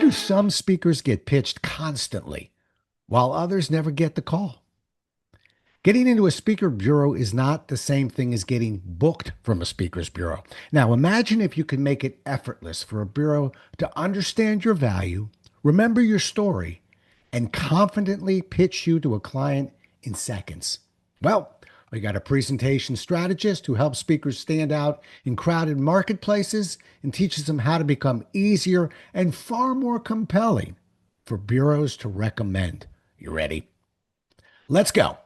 do some speakers get pitched constantly while others never get the call? Getting into a speaker bureau is not the same thing as getting booked from a speaker's bureau. Now, imagine if you could make it effortless for a bureau to understand your value, remember your story, and confidently pitch you to a client in seconds. Well, we got a presentation strategist who helps speakers stand out in crowded marketplaces and teaches them how to become easier and far more compelling for bureaus to recommend. You ready? Let's go.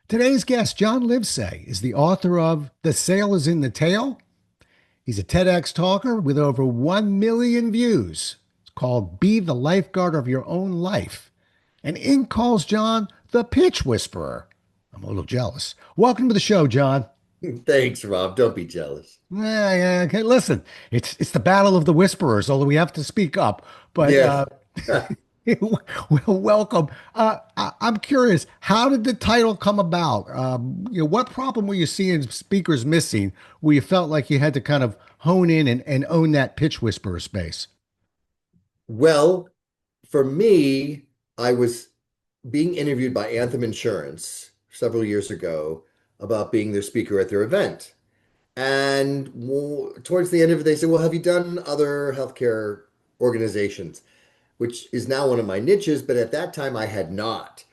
Today's guest, John Livesay, is the author of The Sale is in the Tail. He's a TEDx talker with over 1 million views. It's called Be the Lifeguard of Your Own Life. And Inc. calls John the Pitch Whisperer. I'm a little jealous. Welcome to the show, John. Thanks, Rob. Don't be jealous. Yeah, okay. Listen, it's the battle of the whisperers, although we have to speak up. But Yeah. well, welcome. I'm curious, how did the title come about? What problem were you seeing speakers missing where you felt like you had to kind of hone in and own that pitch whisperer space? Well, for me, I was being interviewed by Anthem Insurance several years ago about being their speaker at their event. And towards the end of it, they said, well, have you done other healthcare organizations? Which is now one of my niches, but at that time I had not.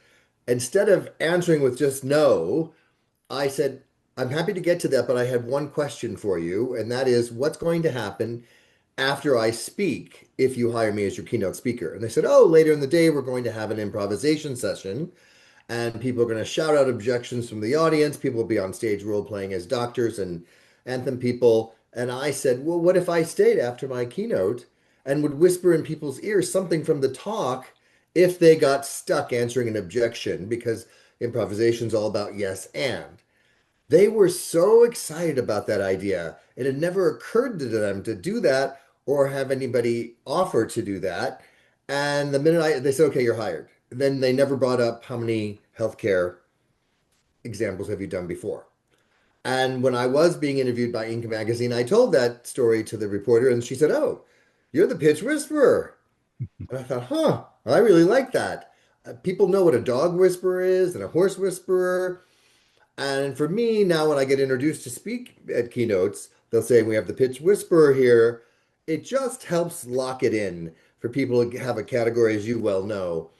Instead of answering with just no, I said, I'm happy to get to that, but I had one question for you, and that is what's going to happen after I speak if you hire me as your keynote speaker? And they said, oh, later in the day, we're going to have an improvisation session, and people are going to shout out objections from the audience. People will be on stage role playing as doctors and anthem people. And I said, well, what if I stayed after my keynote and would whisper in people's ears something from the talk if they got stuck answering an objection? Because improvisation is all about yes and. They were so excited about that idea. It had never occurred to them to do that or have anybody offer to do that. And the minute they said, okay, you're hired. Then they never brought up how many healthcare examples have you done before. And when I was being interviewed by Inc. magazine, I told that story to the reporter, and she said, oh, you're the pitch whisperer. And I thought, huh, I really like that. People know what a dog whisperer is and a horse whisperer. And for me, now when I get introduced to speak at keynotes, they'll say, we have the pitch whisperer here. It just helps lock it in for people to have a category, as you well know.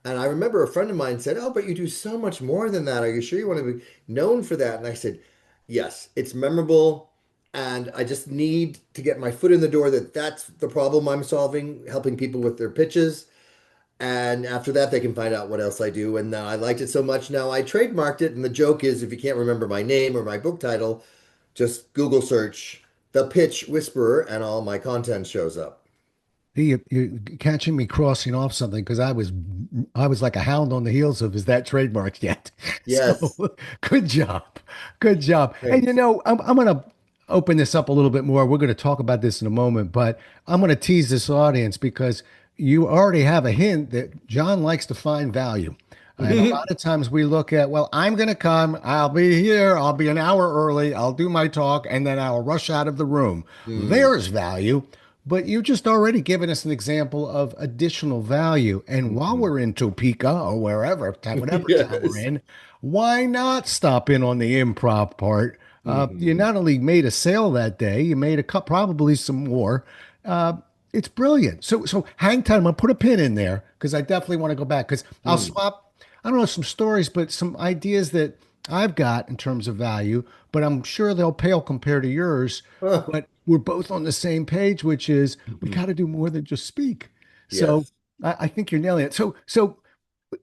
And I remember a friend of mine said, oh, but you do so much more than that. Are you sure you want to be known for that? And I said, yes, it's memorable. And I just need to get my foot in the door that that's the problem I'm solving, helping people with their pitches. And after that, they can find out what else I do. And I liked it so much now I trademarked it. And the joke is, if you can't remember my name or my book title, just Google search The Pitch Whisperer and all my content shows up. You're catching me crossing off something because I was like a hound on the heels of is that trademarked yet? So Yes, good job, good job. And thanks. I'm going to open this up a little bit more. We're going to talk about this in a moment, but I'm going to tease this audience because you already have a hint that John likes to find value. And a lot of times we look at, well, I'm going to come, I'll be here, I'll be an hour early, I'll do my talk, and then I'll rush out of the room. Hmm. There's value. But you just already given us an example of additional value. And while Mhm. we're in Topeka or wherever, whatever town we're Yes. in, why not stop in on the improv part? You Mhm. not only made a sale that day, you made a cup, probably some more. Uh, it's brilliant. So hang tight. I'm gonna put a pin in there because I definitely want to go back because I'll Mm. swap. I don't know some stories, but some ideas that I've got in terms of value. But I'm sure they'll pale compared to yours. Huh. But we're both on the same page, which is we Mhm. got to do more than just speak. So Yes. I think you're nailing it. So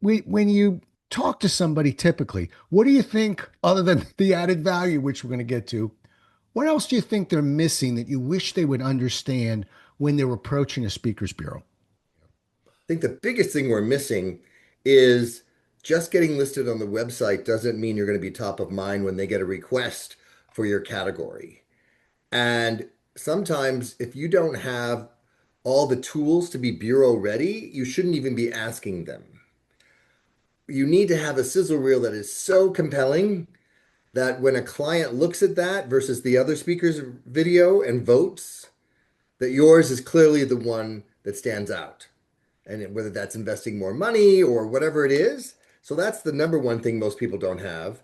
when you talk to somebody typically, what do you think, other than the added value, which we're going to get to, what else do you think they're missing that you wish they would understand when they're approaching a speaker's bureau? think the biggest thing we're missing is just getting listed on the website doesn't mean you're going to be top of mind when they get a request for your category. And sometimes if you don't have all the tools to be bureau ready, you shouldn't even be asking them. You need to have a sizzle reel that is so compelling that when a client looks at that versus the other speaker's video and votes, that yours is clearly the one that stands out. And whether that's investing more money or whatever it is. So that's the number one thing most people don't have.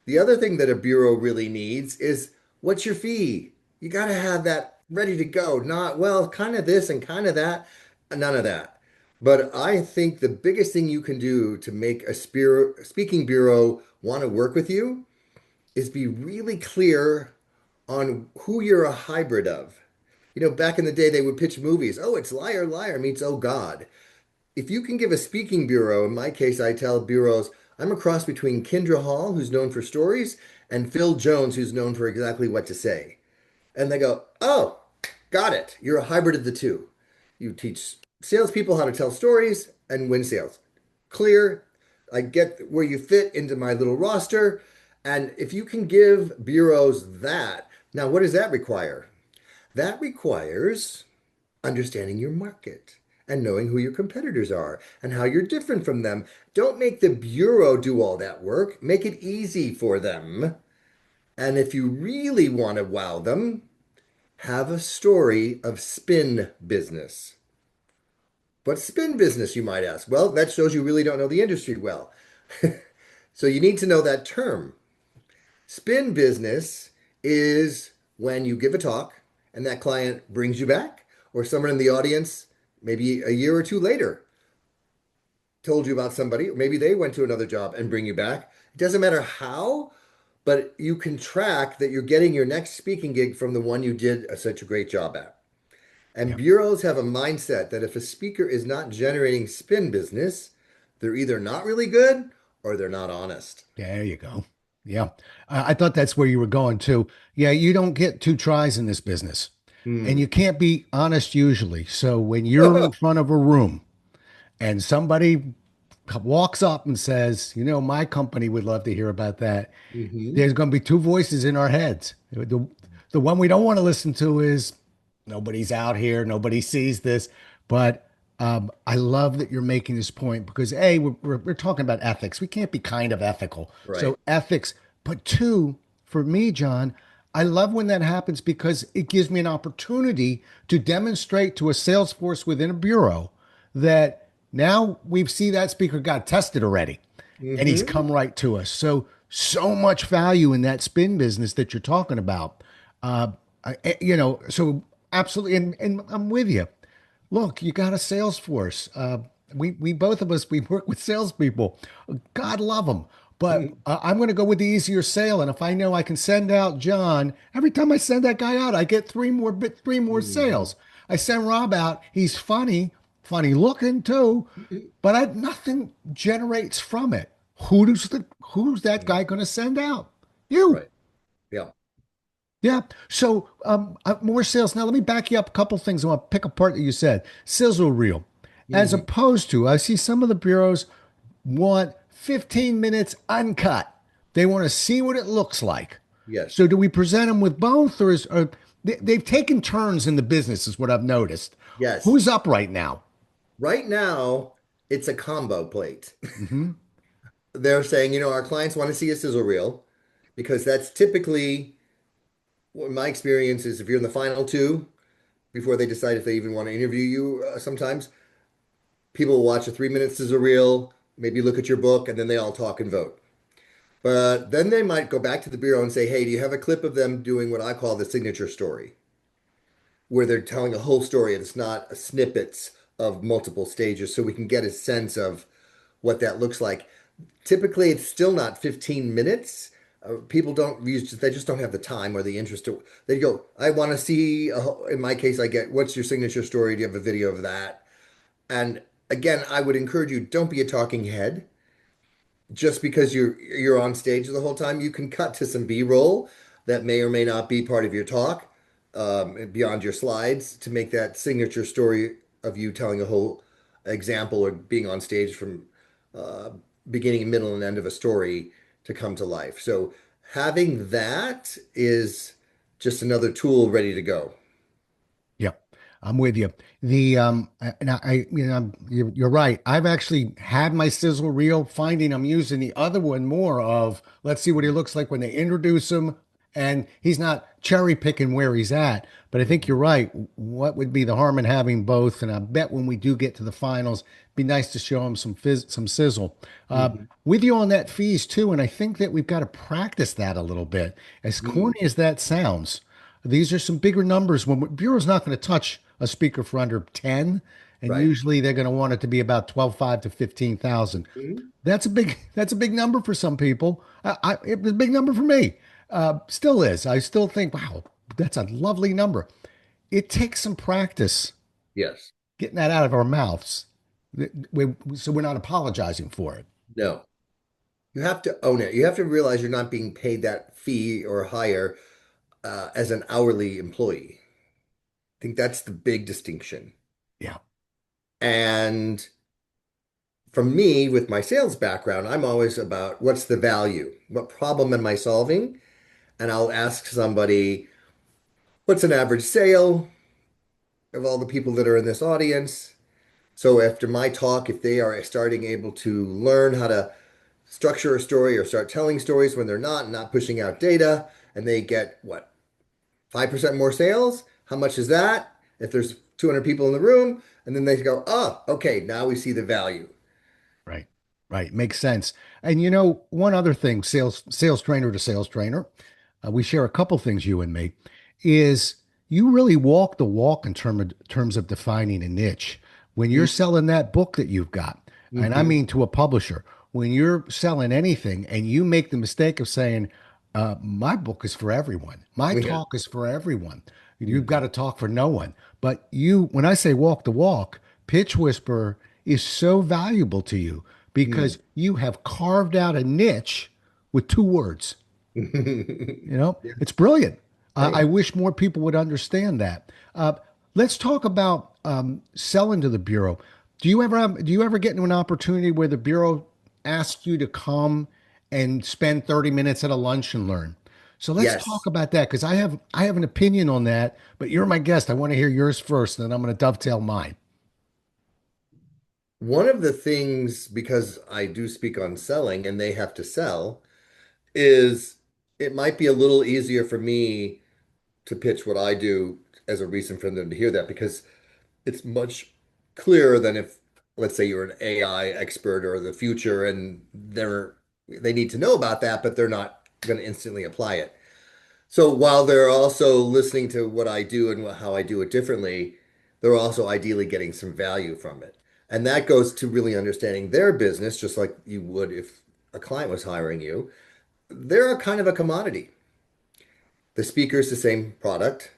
The other thing that a bureau really needs is what's your fee? You got to have that ready to go, not, well, kind of this and kind of that, none of that. But I think the biggest thing you can do to make a speaking bureau want to work with you is be really clear on who you're a hybrid of. Back in the day, they would pitch movies. Oh, it's Liar Liar meets Oh God. If you can give a speaking bureau, in my case, I tell bureaus, I'm a cross between Kendra Hall, who's known for stories, and Phil Jones, who's known for exactly what to say. And they go, oh, got it. You're a hybrid of the two. You teach salespeople how to tell stories and win sales. Clear. I get where you fit into my little roster. And if you can give bureaus that, now what does that require? That requires understanding your market and knowing who your competitors are and how you're different from them. Don't make the bureau do all that work. Make it easy for them. And if you really want to wow them, have a story of spin business. What's spin business, you might ask? Well, that shows you really don't know the industry well. So you need to know that term. Spin business is when you give a talk and that client brings you back, or someone in the audience, maybe a year or two later, told you about somebody, or maybe they went to another job and bring you back. It doesn't matter how, but you can track that you're getting your next speaking gig from the one you did such a great job at. And Yeah. bureaus have a mindset that if a speaker is not generating spin business, they're either not really good or they're not honest. There you go. Yeah. I thought that's where you were going too. Yeah, you don't get two tries in this business. And you Hmm. can't be honest usually. So when you're in front of a room and somebody walks up and says, my company would love to hear about that, Hmm. there's going to be two voices in our heads. The one we don't want to listen to is nobody's out here, nobody sees this. But I love that you're making this point because A, we're talking about ethics. We can't be kind of ethical. Right. So ethics. But two, for me, John, I love when that happens because it gives me an opportunity to demonstrate to a sales force within a bureau that now we've seen that speaker got tested already and he's Hmm. come right to us. So much value in that spin business that you're talking about. Uh, so absolutely. And I'm with you. Look, you got a sales force. We both of us, we work with salespeople. God love them. But I'm going to go with the easier sale. And if I know I can send out John, every time I send that guy out, I get three more Hmm. sales. I send Rob out. He's funny looking too, but nothing generates from it. Who's that guy going to send out? You. Right. Yeah. Yeah. So more sales. Now let me back you up a couple things. I want to pick apart that you said. Sizzle reel. As Hmm. opposed to, I see some of the bureaus want 15 minutes uncut. They want to see what it looks like. So Yes. do we present them with both or they've taken turns in the business is what I've noticed. Yes. Who's up right now? Right now, it's a combo plate. Hmm. They're saying, our clients want to see a sizzle reel because that's typically what my experience is if you're in the final two before they decide if they even want to interview you, sometimes people will watch a 3 minute sizzle reel, maybe look at your book, and then they all talk and vote. But then they might go back to the bureau and say, hey, do you have a clip of them doing what I call the signature story, where they're telling a whole story and it's not snippets of multiple stages so we can get a sense of what that looks like. Typically, it's still not 15 minutes. People don't use, they just don't have the time or the interest to, they go, I want to see, in my case, I get, what's your signature story? Do you have a video of that? And again, I would encourage you, don't be a talking head. Just because you're on stage the whole time, you can cut to some B-roll that may or may not be part of your talk, beyond your slides to make that signature story of you telling a whole example or being on stage from uh, beginning, middle, and end of a story to come to life. So having that is just another tool ready to go. Yep, I'm with you. And you know, you're right. I've actually had my sizzle reel, finding I'm using the other one more of let's see what he looks like when they introduce him, and he's not cherry picking where he's at. But I think you're Mhm. right. What would be the harm in having both? And I bet when we do get to the finals, it'd be nice to show him some sizzle. Mhm. With you on that fees too, and I think that we've got to practice that a little bit. As Mhm. corny as that sounds. These are some bigger numbers. When Bureau's not going to touch a speaker for under 10, and Right. usually they're going to want it to be about 12.5 to 15,000. Mhm. That's a big number for some people. It was a big number for me. Still is. I still think, wow, that's a lovely number. It takes some practice Yes. getting that out of our mouths, so we're not apologizing for it. No. You have to own it. You have to realize you're not being paid that fee or higher as an hourly employee. I think that's the big distinction. Yeah. And for me, with my sales background, I'm always about what's the value? What problem am I solving? And I'll ask somebody, what's an average sale of all the people that are in this audience? So after my talk, if they are starting able to learn how to structure a story or start telling stories when they're not pushing out data, and they get what, 5% more sales? How much is that? If there's 200 people in the room, and then they go, oh, okay, now we see the value. Right. Right. Makes sense. And you know, one other thing, sales trainer to sales trainer, we share a couple things, you and me, is you really walk the walk in terms of defining a niche. When you're selling that book that you've got, and I Mm-hmm. mean to a publisher, when you're selling anything and you make the mistake of saying, my book is for everyone, my Yeah. talk is for everyone, you've got Mm-hmm. to talk for no one. But when I say walk the walk, Pitch Whisperer is so valuable to you because you have carved out a niche with two words. Yeah, It's brilliant. I thanks. wish more people would understand that. Let's talk about selling to the bureau. Do you ever get into an opportunity where the bureau asks you to come and spend 30 minutes at a lunch and learn? So let's talk Yes. about that because I have an opinion on that, but you're my guest. I want to hear yours first, and then I'm going to dovetail mine. One of the things, because I do speak on selling and they have to sell, is it might be a little easier for me to pitch what I do as a reason for them to hear that because it's much clearer than if, let's say, you're an AI expert or the future and they need to know about that, but they're not going to instantly apply it. So while they're also listening to what I do and how I do it differently, they're also ideally getting some value from it. And that goes to really understanding their business, just like you would if a client was hiring you. They're a kind of a commodity. The speaker is the same product.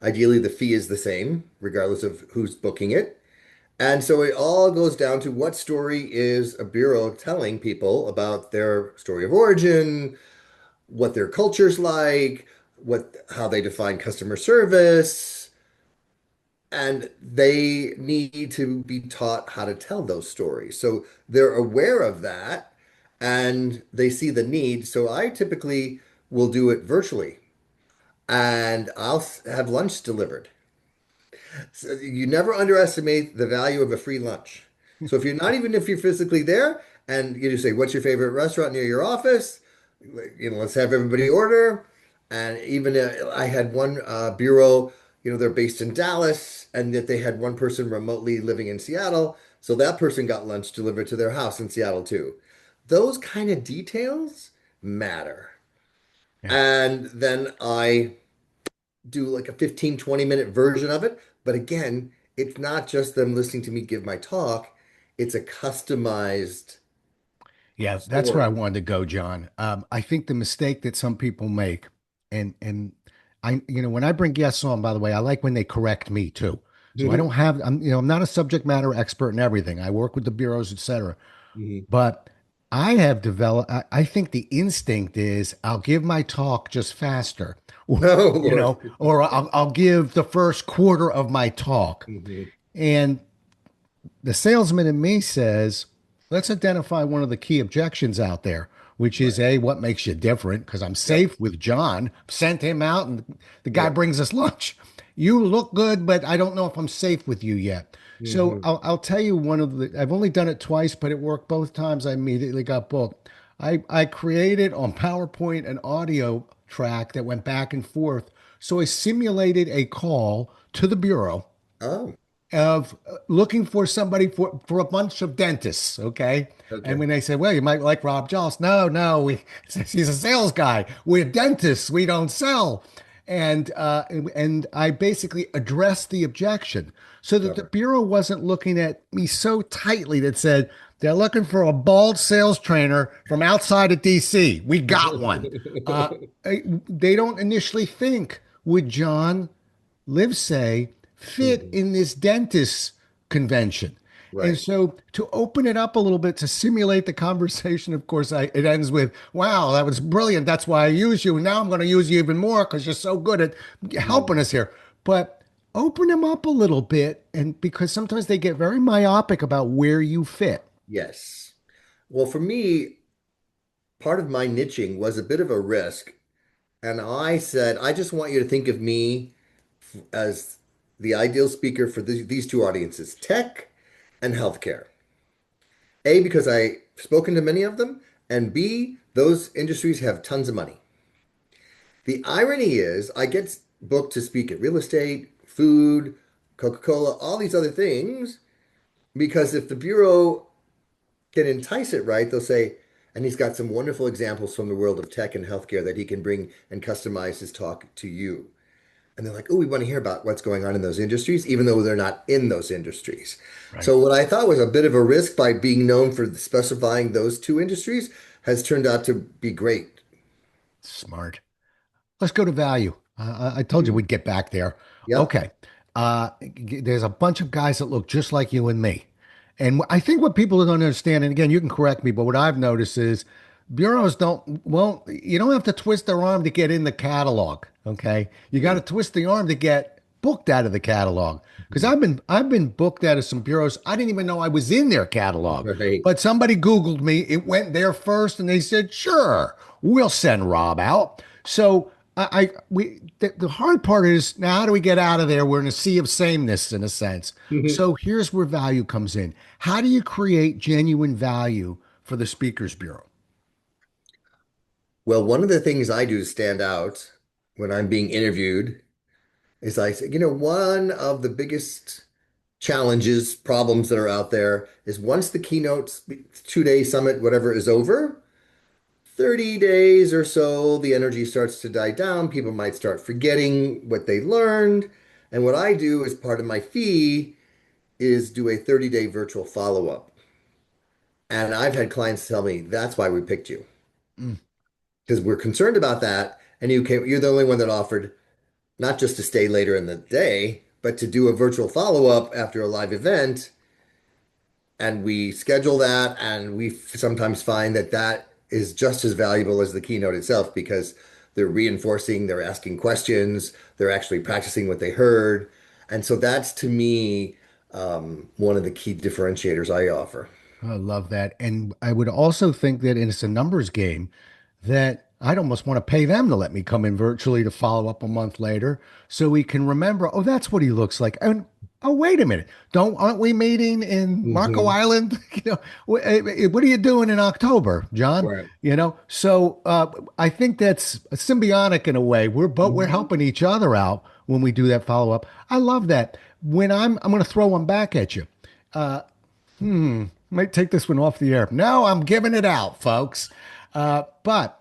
Ideally, the fee is the same, regardless of who's booking it. And so it all goes down to what story is a bureau telling people about their story of origin, what their culture's like, how they define customer service, and they need to be taught how to tell those stories. So they're aware of that and they see the need. So I typically will do it virtually and I'll have lunch delivered. So you never underestimate the value of a free lunch. So if you're physically there and you just say, what's your favorite restaurant near your office? Let's have everybody order. And even I had one bureau, they're based in Dallas and that they had one person remotely living in Seattle. So that person got lunch delivered to their house in Seattle too. Those kind of details matter. Yeah. And then I do like a 15, 20-minute version of it. But again, it's not just them listening to me give my talk, it's a customized Yeah, that's where I story. wanted to go, John. I think the mistake that some people make, and when I bring guests on, by the way, I like when they correct me too. So I don't Mhm. have, I'm not a subject matter expert in everything. I work with the bureaus, et cetera. Mhm. But I have developed, I think the instinct is I'll give my talk just faster, or, Oh, Lord. or I'll give the first quarter of my talk. Mhm. And the salesman in me says, let's identify one of the key objections out there, which is Right. A, what makes you different? Because I'm Yep. safe with John, sent him out, and the guy Yep. brings us lunch. You look good, but I don't know if I'm safe with you yet. So Hmm. I'll tell you one of the, I've only done it twice, but it worked both times. I immediately got booked. I created on PowerPoint an audio track that went back and forth. So I simulated a call to the bureau Oh, of looking for somebody for a bunch of dentists. Okay. And okay. when they say, well, you might like Rob Joss. No, no, he's a sales guy. We're dentists. We don't sell. And I basically addressed the objection so that the Clever. bureau wasn't looking at me so tightly that said, they're looking for a bald sales trainer from outside of DC. We got one. Uh, they don't initially think, would John Livesay fit Mhm. in this dentist convention? And Right. so to open it up a little bit to simulate the conversation, of course, it ends with, wow, that was brilliant. That's why I use you. And now I'm going to use you even more because you're so good at helping Mhm. us here. But open them up a little bit. And because sometimes they get very myopic about where you fit. Yes. Well, for me, part of my niching was a bit of a risk. And I said, I just want you to think of me as the ideal speaker for these two audiences, tech and healthcare. A, because I've spoken to many of them, and B, those industries have tons of money. The irony is, I get booked to speak at real estate, food, Coca-Cola, all these other things, because if the Bureau can entice it right, they'll say, and he's got some wonderful examples from the world of tech and healthcare that he can bring and customize his talk to you. And they're like, oh, we want to hear about what's going on in those industries, even though they're not in those industries. Right. So what I thought was a bit of a risk by being known for specifying those two industries has turned out to be great. Smart. Let's go to value. I told you Hmm. we'd get back there. Yep. Okay. There's a bunch of guys that look just like you and me. And I think what people don't understand, and again, you can correct me, but what I've noticed is bureaus don't, well, you don't have to twist their arm to get in the catalog. Okay. You got to twist the arm to get booked out of the catalog. Because Mhm. I've been booked out of some bureaus. I didn't even know I was in their catalog. Right. But somebody Googled me. It went there first, and they said, "Sure, we'll send Rob out." So the hard part is now how do we get out of there? We're in a sea of sameness in a sense. So here's where value comes in. How do you create genuine value for the Speakers Bureau? Well, one of the things I do to stand out when I'm being interviewed is I say, one of the biggest challenges, problems that are out there is once the keynote 2 day summit, whatever is over, 30 days or so, the energy starts to die down. People might start forgetting what they learned. And what I do as part of my fee is do a 30-day virtual follow-up. And I've had clients tell me that's why we picked you Mm. because we're concerned about that. And you're the only one that offered not just to stay later in the day, but to do a virtual follow-up after a live event. And we schedule that, and we sometimes find that that is just as valuable as the keynote itself because they're reinforcing, they're asking questions, they're actually practicing what they heard. And so that's to me one of the key differentiators I offer. I love that. And I would also think that it's a numbers game that I'd almost want to pay them to let me come in virtually to follow up a month later so we can remember, oh, that's what he looks like. And oh, wait a minute. Aren't we meeting in Marco Hmm. Island? What are you doing in October, John? Right. So I think that's symbiotic in a way. We're Hmm. helping each other out when we do that follow up. I love that. When I'm going to throw one back at you. Might take this one off the air. No, I'm giving it out, folks. But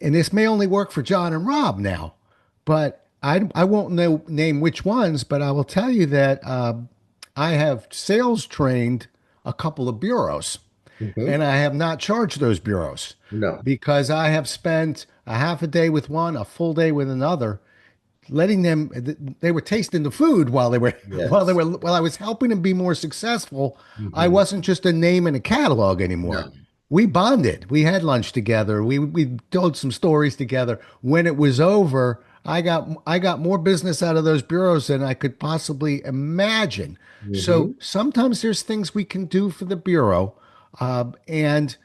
and this may only work for John and Rob now, but I won't name which ones, but I will tell you that I have sales trained a couple of bureaus, Hmm. and I have not charged those bureaus No. because I have spent a half a day with one, a full day with another, letting them they were tasting the food while they were Yes. while I was helping them be more successful. I Hmm. wasn't just a name in a catalog anymore. No. We bonded. We had lunch together. We told some stories together. When it was over, I got more business out of those bureaus than I could possibly imagine. So Hmm. sometimes there's things we can do for the bureau, and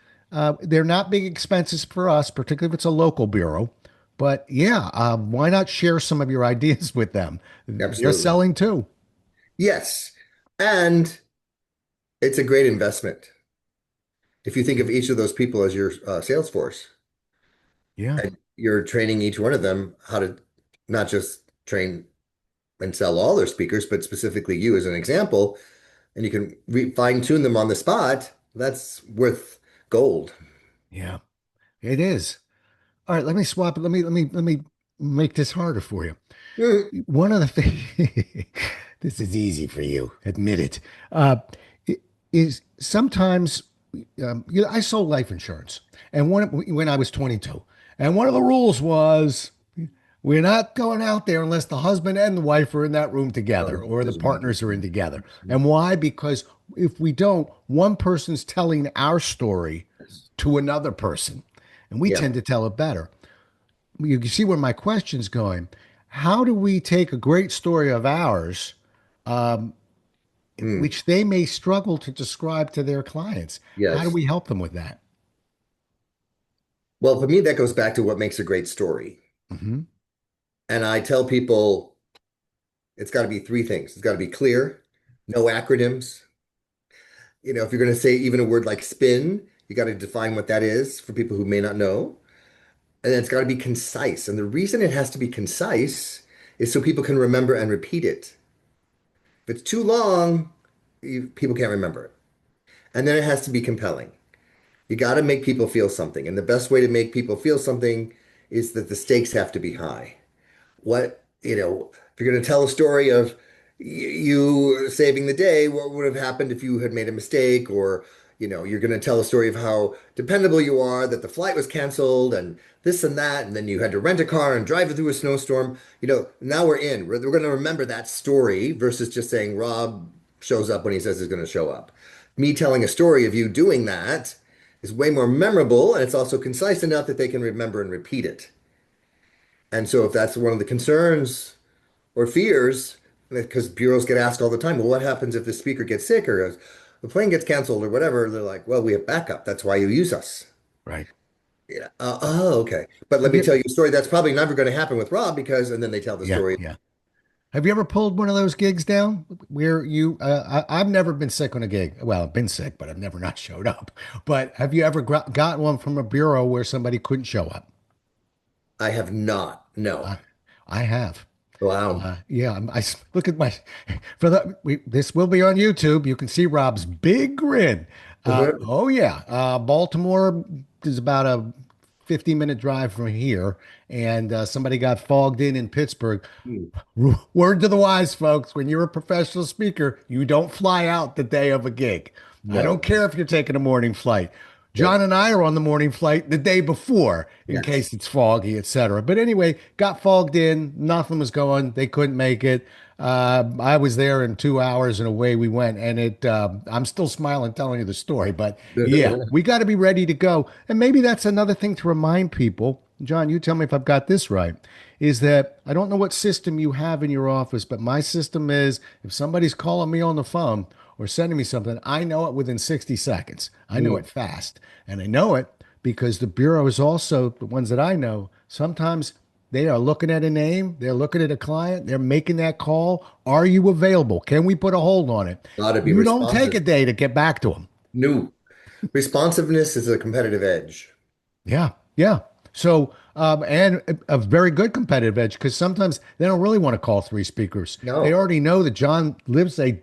they're not big expenses for us, particularly if it's a local bureau. But yeah, why not share some of your ideas with them? They're Absolutely. selling too. Yes. And it's a great investment. If you think of each of those people as your sales force Yeah, and you're training each one of them how to not just train and sell all their speakers, but specifically you as an example, and you can fine tune them on the spot, that's worth gold. yeah, it is. All right, let me swap it. Let me make this harder for you. Mm. One of the things, this is easy for you, admit it, uh, i- is sometimes I sold life insurance, and when I was 22, and one of the rules was we're not going out there unless the husband and the wife are in that room together Oh, or the there's a big partners are in difference. together. And why? Because if we don't, one person's telling our story Yes. to another person, and we Yeah. tend to tell it better. You can see where my question's going. How do we take a great story of ours, Mm. which they may struggle to describe to their clients? How do Yes. we help them with that? Well, for me, that goes back to what makes a great story. Hmm. And I tell people it's got to be three things. It's got to be clear, no acronyms. If you're going to say even a word like spin, you got to define what that is for people who may not know. And then it's got to be concise. And the reason it has to be concise is so people can remember and repeat it. If it's too long, people can't remember it. And then it has to be compelling. You got to make people feel something. And the best way to make people feel something is that the stakes have to be high. If you're going to tell a story of you saving the day, what would have happened if you had made a mistake? Or, you're going to tell a story of how dependable you are, that the flight was canceled and this and that, and then you had to rent a car and drive it through a snowstorm. Now we're in. We're going to remember that story versus just saying Rob shows up when he says he's going to show up. Me telling a story of you doing that is way more memorable, and it's also concise enough that they can remember and repeat it. And so if that's one of the concerns or fears, because bureaus get asked all the time, well, what happens if the speaker gets sick or if the plane gets canceled or whatever? They're like, well, we have backup. That's why you use us. Right. Yeah. Oh, okay. But let Have me you? tell you a story that's probably never going to happen with Rob because, and then they tell the Yeah, story. yeah. Have you ever pulled one of those gigs down where you? I've never been sick on a gig. Well, I've been sick, but I've never not showed up. But have you ever got one from a bureau where somebody couldn't show up? I have not. No. I, I have. Wow. Yeah, look at my for the this will be on YouTube. You can see Rob's big grin. Oh yeah, Baltimore is about a 15-minute drive from here, and somebody got fogged in Pittsburgh. Word to the wise, folks, when you're a professional speaker, you don't fly out the day of a gig. I don't No. care if you're taking a morning flight. John Yep. and I are on the morning flight the day before in Yes. case it's foggy, etc. But anyway, got fogged in. Nothing was going. They couldn't make it. I was there in 2 hours and away we went. And I'm still smiling telling you the story. But yeah, we got to be ready to go. And maybe that's another thing to remind people. John, you tell me if I've got this right, is that I don't know what system you have in your office, but my system is if somebody's calling me on the phone or sending me something, I know it within 60 seconds. I know Mm. it fast. And I know it because the bureau is also the ones that I know. Sometimes they are looking at a name, they're looking at a client, they're making that call. Are you available? Can we put a hold on it? Got to be You don't take responsive. a day to get back to them. No. Responsiveness is a competitive edge. Yeah, yeah. So, and a very good competitive edge because sometimes they don't really want to call three speakers. They No. already know that John Livesay,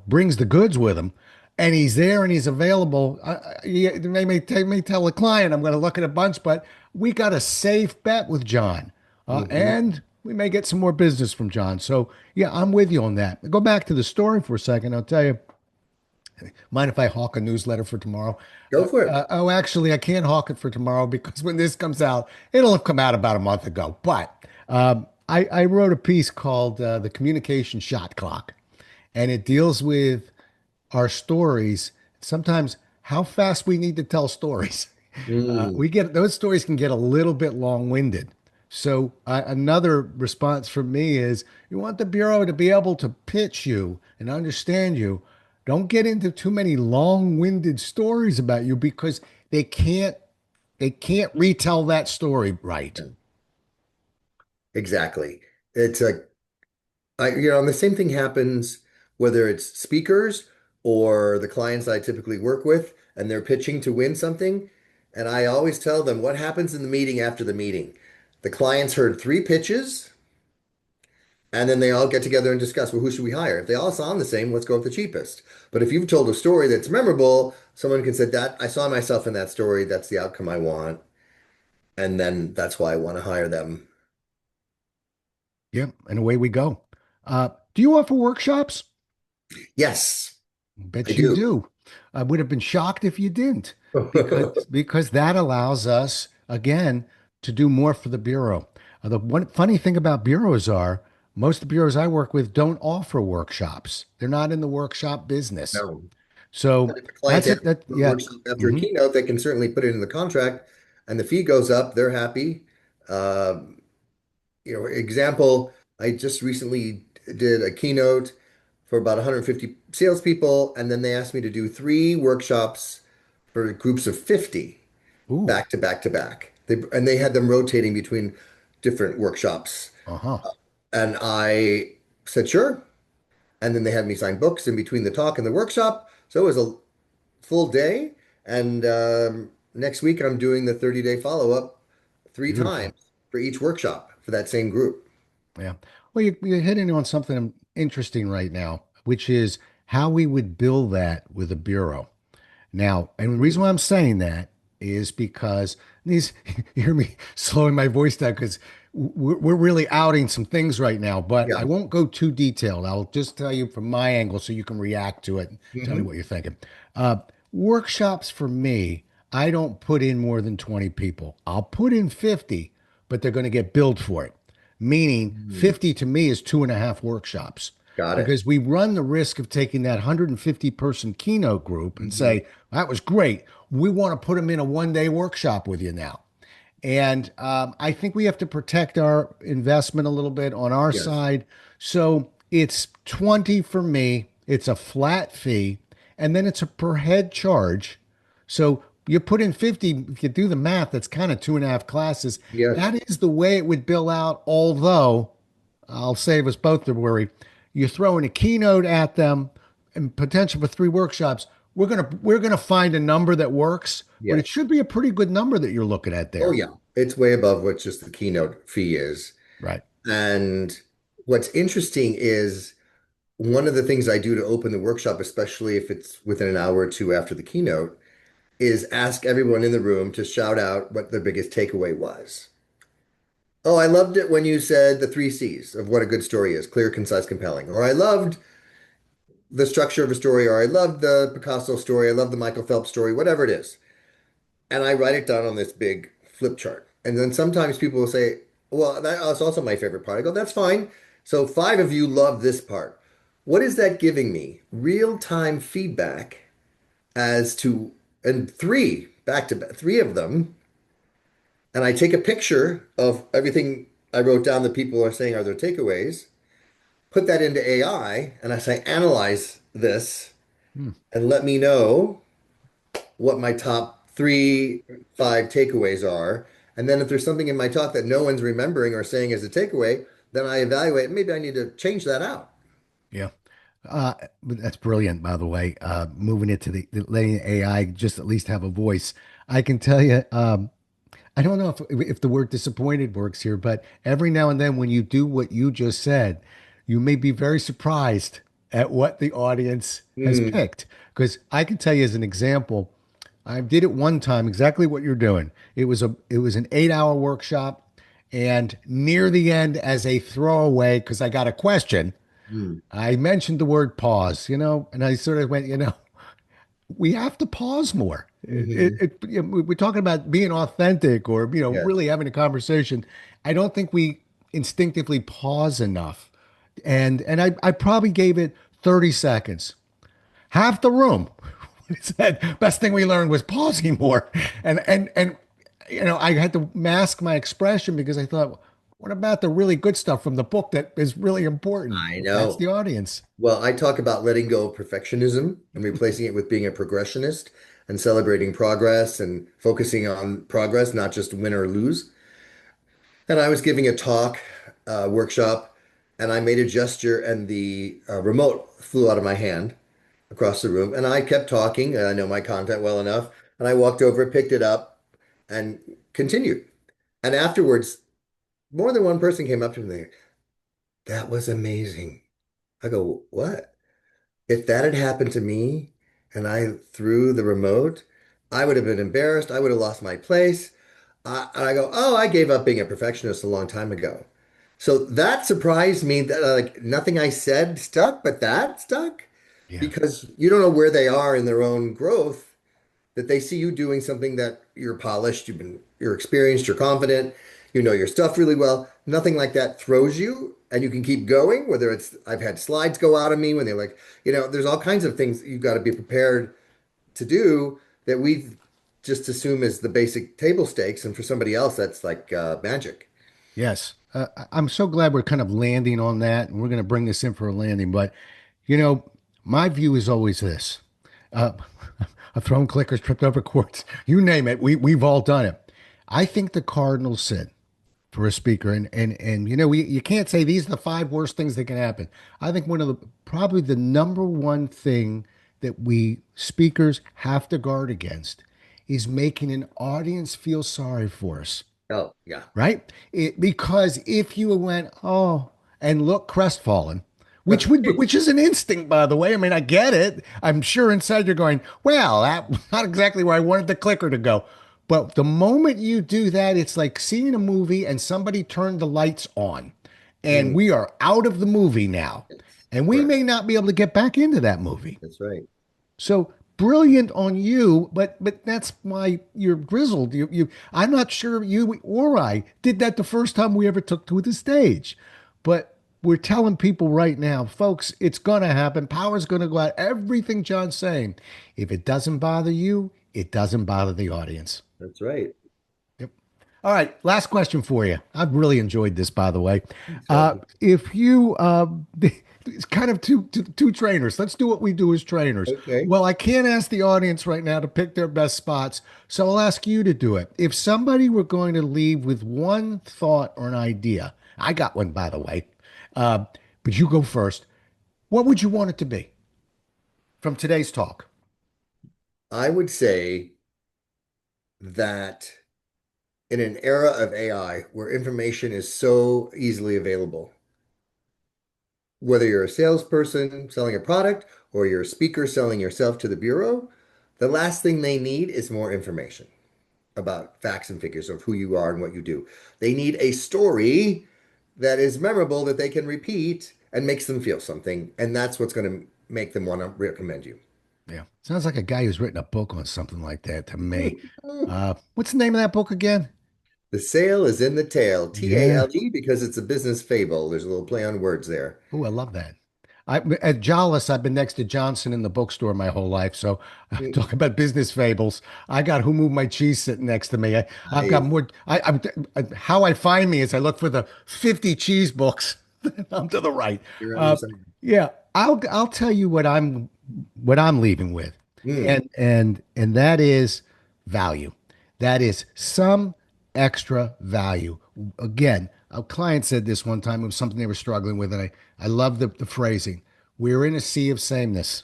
brings the goods with him, and he's there and he's available. They may tell the client, "I'm going to look at a bunch," but we got a safe bet with John, Hmm. and we may get some more business from John. So, yeah, I'm with you on that. Go back to the story for a second. I'll tell you. Mind if I hawk a newsletter for tomorrow? Go for it. Oh, actually, I can't hawk it for tomorrow because when this comes out, it'll have come out about a month ago. But I wrote a piece called The Communication Shot Clock, and it deals with our stories, sometimes how fast we need to tell stories. Mm. We get those stories can get a little bit long-winded. So another response from me is you want the Bureau to be able to pitch you and understand you. Don't get into too many long-winded stories about you because they can't they can't retell that story right. Yeah, exactly. It's a and the same thing happens whether it's speakers or the clients I typically work with, and they're pitching to win something. And I always tell them what happens in the meeting after the meeting. The clients heard three pitches, and then they all get together and discuss, well, who should we hire? If they all sound the same, let's go with the cheapest. But if you've told a story that's memorable, someone can say that I saw myself in that story. That's the outcome I want. And then that's why I want to hire them. Yep, and away we go. Do you offer workshops? Yes, I Bet you do. do. I would have been shocked if you didn't, because that allows us again to do more for the bureau. The one funny thing about bureaus are most of the bureaus I work with don't offer workshops. They're not in the workshop business. No. So But if a client that's asks it. That for a yeah. workshop after a Mhm. keynote, they can certainly put it in the contract and the fee goes up. They're happy. Um, example, I just recently did a keynote for about 150 salespeople, and then they asked me to do three workshops for groups of 50 Ooh. back to back to back. And they had them rotating between different workshops. Uh-huh. And I said, sure. And then they had me sign books in between the talk and the workshop. So it was a full day. And next week, I'm doing the 30-day follow-up three Beautiful. times for each workshop for that same group. Yeah. Well, you're hitting on something interesting right now, which is how we would bill that with a bureau. Now, and the reason why I'm saying that is because these, you hear me slowing my voice down because we're really outing some things right now, but I Yeah. won't go too detailed. I'll just tell you from my angle so you can react to it and tell me Hmm. what you're thinking. Uh, Workshops for me, I don't put in more than 20 people. I'll put in 50, but they're going to get billed for it. Meaning Mm. 50 to me is two and a half workshops Got it. because we run the risk of taking that 150 person keynote group and Hmm. say, that was great. We want to put them in a 1 day workshop with you now. And I think we have to protect our investment a little bit on our Yes. side. So it's 20 for me, it's a flat fee, and then it's a per head charge. So you put in 50, if you do the math, that's kind of two and a half classes. Yes. That is the way it would bill out, although I'll save us both the worry. You're throwing a keynote at them and potential for three workshops. We're gonna find a number that works, but it Yes. should be a pretty good number that you're looking at Oh, there. yeah. It's way above what just the keynote fee is. Right. And what's interesting is one of the things I do to open the workshop, especially if it's within an hour or two after the keynote, is ask everyone in the room to shout out what their biggest takeaway was. Oh, I loved it when you said the three C's of what a good story is: clear, concise, compelling. Or I loved the structure of a story, or I loved the Picasso story, I love the Michael Phelps story, whatever it is. And I write it down on this big flip chart. And then sometimes people will say, well, that's also my favorite part. I go, that's fine. So five of you love this part. What is that giving me? Real-time feedback as to, and three, back to back, three of them. And I take a picture of everything I wrote down that people are saying are their takeaways, put that into AI, and I say, analyze this Hmm. and let me know what my top three, five takeaways are. And then if there's something in my talk that no one's remembering or saying as a takeaway, then I evaluate, maybe I need to change that out. Yeah. That's brilliant, by the way. Moving it to letting AI just at least have a voice. I can tell you, I don't know if the word disappointed works here, but every now and then when you do what you just said, you may be very surprised at what the audience has Hmm. picked. Because I can tell you as an example, I did it one time exactly what you're doing. It was an 8 hour workshop, and near the end, as a throwaway, because I got a question, Hmm. I mentioned the word pause, and I sort of went, we have to pause more. Hmm. We're talking about being authentic or, Yes. really having a conversation. I don't think we instinctively pause enough. And I probably gave it 30 seconds. Half the room said best thing we learned was pausing more. And I had to mask my expression because I thought, what about the really good stuff from the book that is really important? I That's know. the audience. Well, I talk about letting go of perfectionism and replacing it with being a progressionist and celebrating progress and focusing on progress, not just win or lose. And I was giving a talk, workshop, and I made a gesture, and the remote flew out of my hand across the room. And I kept talking, and I know my content well enough. And I walked over, picked it up, and continued. And afterwards, more than one person came up to me. That was amazing. I go, what? If that had happened to me and I threw the remote, I would have been embarrassed. I would have lost my place. And I go, oh, I gave up being a perfectionist a long time ago. So that surprised me that like nothing I said stuck, but that stuck Yeah. because you don't know where they are in their own growth, that they see you doing something that you're polished, you're experienced, you're confident, you know your stuff really well. Nothing like that throws you and you can keep going, whether it's I've had slides go out of me when they're like, there's all kinds of things you've got to be prepared to do that we just assume is the basic table stakes, and for somebody else that's like magic. Yes. I'm so glad we're kind of landing on that, and we're going to bring this in for a landing. But, you know, my view is always this. Uh, I've thrown clickers, tripped over cords, you name it. We've all done it. I think the Cardinals sin for a speaker, and you can't say these are the five worst things that can happen. I think one of the probably the number one thing that we speakers have to guard against is making an audience feel sorry for us, Oh, yeah. right? Because if you went, oh, and look crestfallen, which is an instinct, by the way. I mean, I get it. I'm sure inside you're going, well, that's not exactly where I wanted the clicker to go. But the moment you do that, it's like seeing a movie and somebody turned the lights on, and Mm, we are out of the movie now, yes, and we correct. may not be able to get back into that movie. That's right. So brilliant on you, but that's why you're grizzled. I'm not sure you or I did that the first time we ever took to the stage. But we're telling people right now, folks, it's gonna happen. Power's gonna go out. Everything John's saying. If it doesn't bother you, it doesn't bother the audience. That's right. Yep. All right, last question for you. I've really enjoyed this, by the way. Thanks, Roger. If you, it's kind of two trainers. Let's do what we do as trainers. Okay. Well, I can't ask the audience right now to pick their best spots, so I'll ask you to do it. If somebody were going to leave with one thought or an idea, I got one, by the way, uh, but you go first. What would you want it to be from today's talk? I would say that in an era of AI where information is so easily available, whether you're a salesperson selling a product or you're a speaker selling yourself to the bureau, the last thing they need is more information about facts and figures of who you are and what you do. They need a story that is memorable that they can repeat and makes them feel something. And that's what's going to make them want to recommend you. Yeah, sounds like a guy who's written a book on something like that to me. What's the name of that book again? The sale is in the tail, Yeah. Tale, because it's a business fable. There's a little play on words there. Oh, I love that. At Jollis, I've been next to Johnson in the bookstore my whole life. So talk about business fables. I got Who Moved My Cheese sitting next to me. I've got Nice. more. How I find me is I look for the 50 cheese books. I'm to the right. You're on your Uh, side. yeah, I'll tell you what I'm leaving with, Hmm. and that is value. That is some extra value. Again, a client said this one time. It was something they were struggling with, and I love the phrasing. We're in a sea of sameness.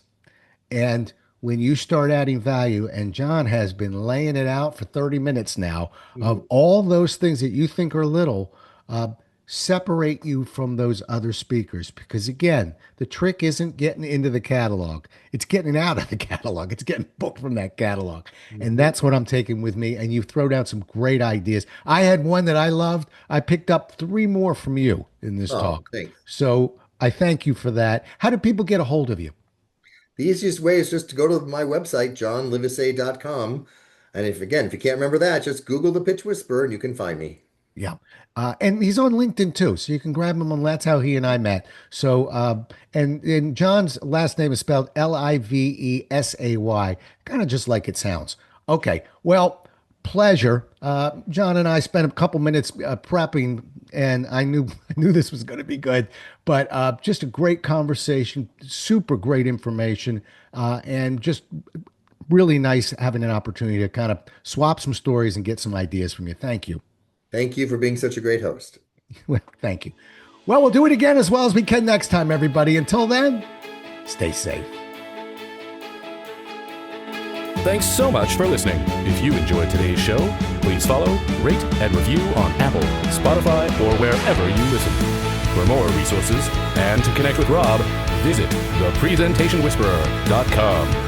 And when you start adding value, and John has been laying it out for 30 minutes now, of Hmm. all those things that you think are little, uh, separate you from those other speakers. Because again, the trick isn't getting into the catalog, it's getting out of the catalog, it's getting booked from that catalog. And Hmm. that's what I'm taking with me. And you throw down some great ideas. I had one that I loved. I picked up three more from you in this Oh, talk. thanks. So I thank you for that. How do people get a hold of you? The easiest way is just to go to my website, johnlivesay.com. And if you can't remember that, just Google the Pitch Whisperer and you can find me. Yeah. And he's on LinkedIn too, so you can grab him on. That's how he and I met. So, and John's last name is spelled Livesay, kind of just like it sounds. Okay. Well, pleasure. John and I spent a couple minutes prepping, and I knew this was going to be good. But just a great conversation, super great information, and just really nice having an opportunity to kind of swap some stories and get some ideas from you. Thank you. Thank you for being such a great host. Well, thank you. Well, we'll do it again as well as we can next time, everybody. Until then, stay safe. Thanks so much for listening. If you enjoyed today's show, please follow, rate, and review on Apple, Spotify, or wherever you listen. For more resources and to connect with Rob, visit thepresentationwhisperer.com.